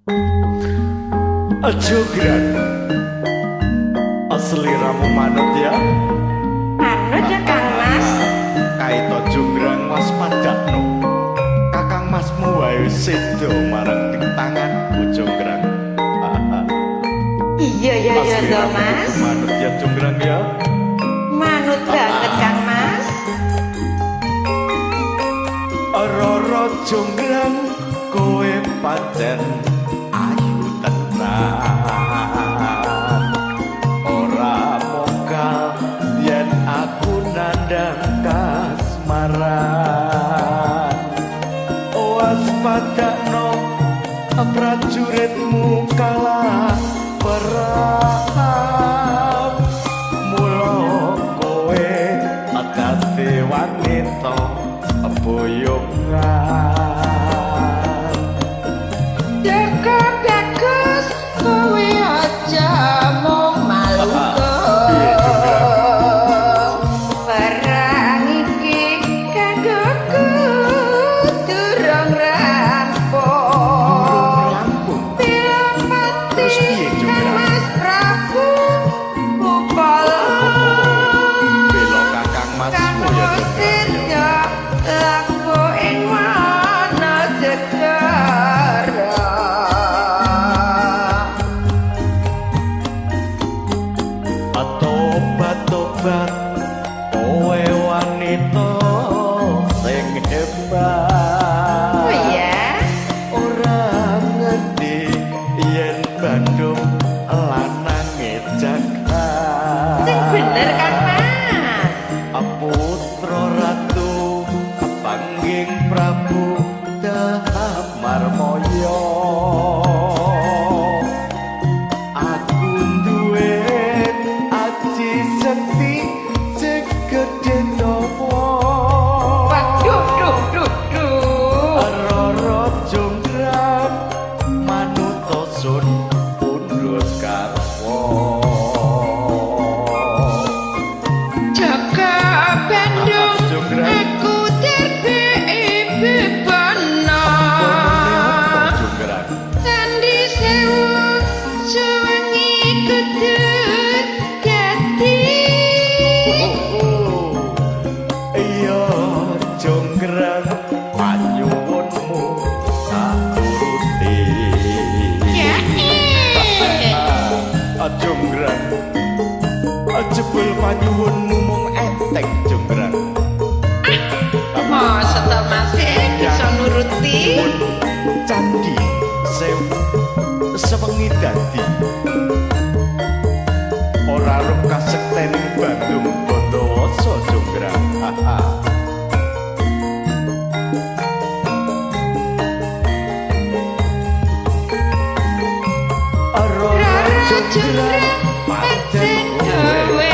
Jogran asli ramu manut ya manut ya Kang Mas kaito jogran mas padakno kakang masmu wae sedo marang tangan jogran iya ya ya toh Mas manut ya jogran ya manut banget Kang Mas roro jogran kowe pancen ora mokal yen aku nandang kasmaran waspadakno prajuritmu kalah perang mula kowe dadi wanita boyongan kowe wanita sing hebat oh iya ora ngerti yen Bandung lanange jagat sing bener Kang Mas putra ratu pangging Prabu Damarmaya aku duwe aji sekti Jonggrang jebul panyuwunmu mung enteng Jonggrang masa to Mas bisa nuruti candi sewu sewengi dadi ora rup kasektening Bandung Bondowoso Jonggrang Jogran pancen kowe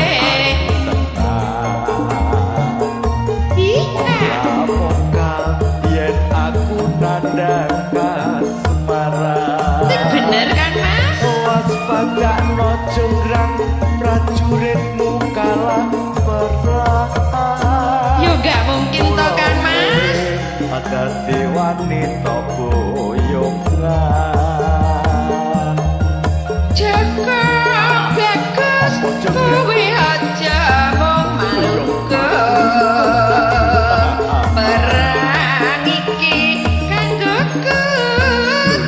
ora mokal yen aku nandang kasmaran bener kan Mas waspadakno Jogran prajuritmu kalah perang yo gak mungkin to kan Mas dadi wanita boyongan jaga bagus kowe aja mung maluke perang iki kanggo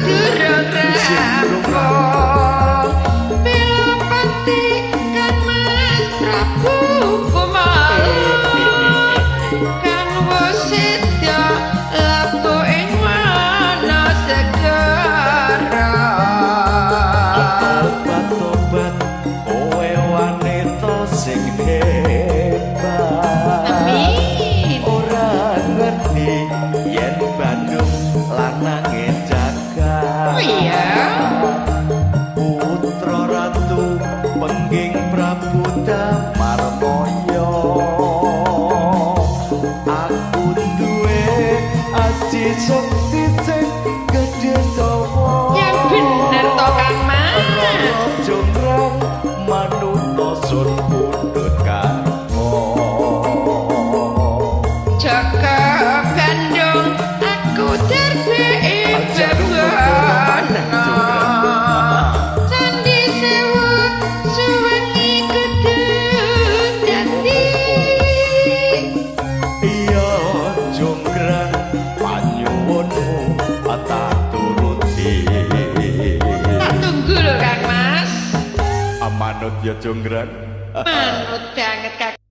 durung rampung bela pati kan Mas Prabu Kumalu kan wis sedo laku ing manut ya Jonggrang. manut banget Kakang